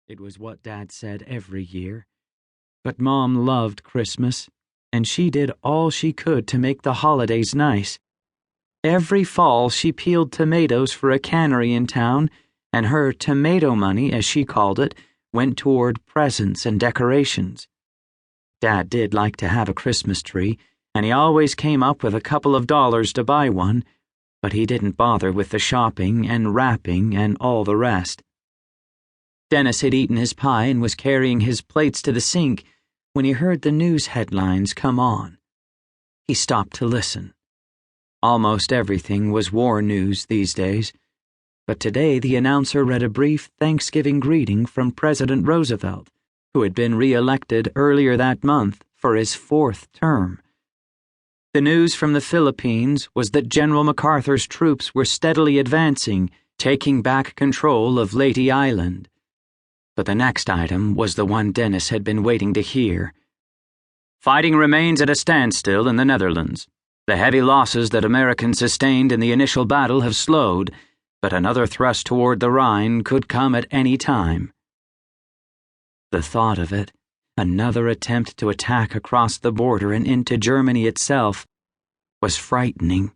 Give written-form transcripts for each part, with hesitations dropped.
It was what Dad said every year. But Mom loved Christmas, and she did all she could to make the holidays nice. Every fall she peeled tomatoes for a cannery in town, and her tomato money, as she called it, went toward presents and decorations. Dad did like to have a Christmas tree, and he always came up with a couple of dollars to buy one, but he didn't bother with the shopping and wrapping and all the rest. Dennis had eaten his pie and was carrying his plates to the sink when he heard the news headlines come on. He stopped to listen. Almost everything was war news these days, but today the announcer read a brief Thanksgiving greeting from President Roosevelt, who had been re-elected earlier that month for his 4th term. The news from the Philippines was that General MacArthur's troops were steadily advancing, taking back control of Leyte Island. But the next item was the one Dennis had been waiting to hear. Fighting remains at a standstill in the Netherlands. The heavy losses that Americans sustained in the initial battle have slowed, but another thrust toward the Rhine could come at any time. The thought of it, another attempt to attack across the border and into Germany itself, was frightening.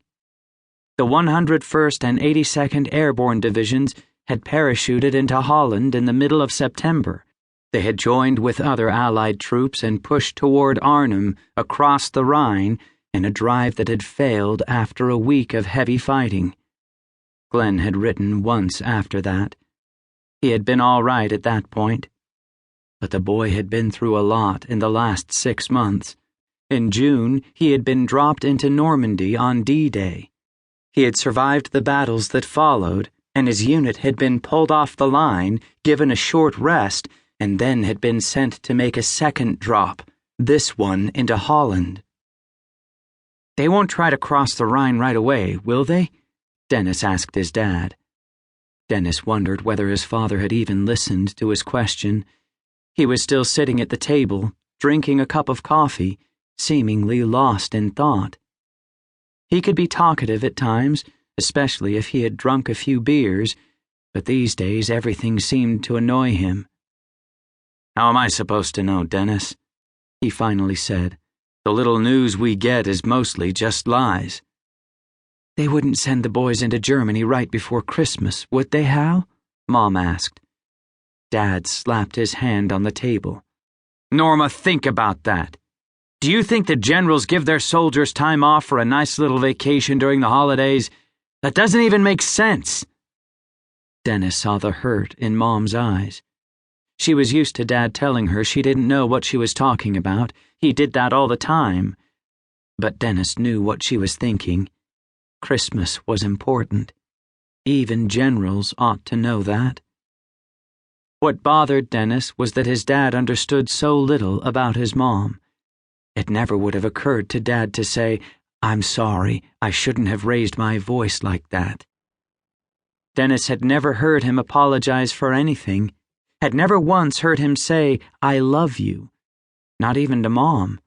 The 101st and 82nd Airborne Divisions had parachuted into Holland in the middle of September. They had joined with other Allied troops and pushed toward Arnhem across the Rhine in a drive that had failed after a week of heavy fighting. Glenn had written once after that. He had been all right at that point. But the boy had been through a lot in the last 6 months. In June, he had been dropped into Normandy on D-Day. He had survived the battles that followed, and his unit had been pulled off the line, given a short rest, and then had been sent to make a second drop, this one into Holland. "They won't try to cross the Rhine right away, will they?" Dennis asked his dad. Dennis wondered whether his father had even listened to his question. He was still sitting at the table, drinking a cup of coffee, seemingly lost in thought. He could be talkative at times, especially if he had drunk a few beers, but these days everything seemed to annoy him. "How am I supposed to know, Dennis?" he finally said. "The little news we get is mostly just lies." "They wouldn't send the boys into Germany right before Christmas, would they, Hal?" Mom asked. Dad slapped his hand on the table. "Norma, think about that. Do you think the generals give their soldiers time off for a nice little vacation during the holidays? That doesn't even make sense." Dennis saw the hurt in Mom's eyes. She was used to Dad telling her she didn't know what she was talking about. He did that all the time. But Dennis knew what she was thinking. Christmas was important. Even generals ought to know that. What bothered Dennis was that his dad understood so little about his mom. It never would have occurred to Dad to say, "I'm sorry, I shouldn't have raised my voice like that." Dennis had never heard him apologize for anything, had never once heard him say, "I love you." Not even to Mom.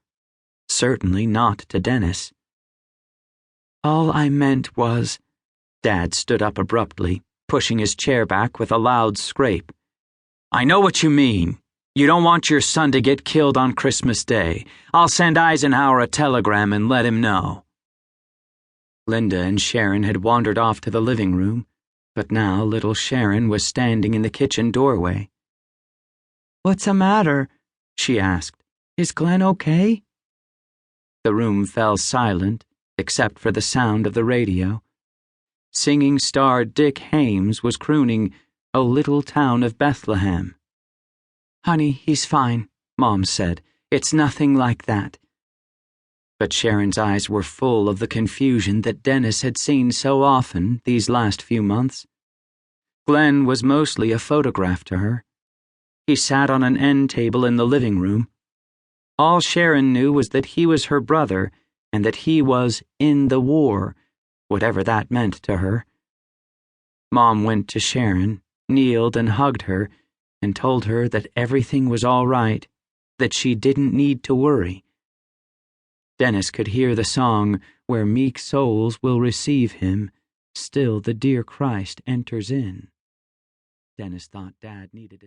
Certainly not to Dennis. "All I meant was—" Dad stood up abruptly, pushing his chair back with a loud scrape. "I know what you mean. You don't want your son to get killed on Christmas Day. I'll send Eisenhower a telegram and let him know." Linda and Sharon had wandered off to the living room, but now little Sharon was standing in the kitchen doorway. "What's the matter?" she asked. "Is Glenn okay?" The room fell silent, except for the sound of the radio. Singing star Dick Hames was crooning "O Little Town of Bethlehem." "Honey, he's fine," Mom said. "It's nothing like that." But Sharon's eyes were full of the confusion that Dennis had seen so often these last few months. Glenn was mostly a photograph to her. He sat on an end table in the living room. All Sharon knew was that he was her brother and that he was in the war, whatever that meant to her. Mom went to Sharon, kneeled and hugged her, and told her that everything was all right, that she didn't need to worry. Dennis could hear the song, "Where meek souls will receive him, still the dear Christ enters in." Dennis thought Dad needed to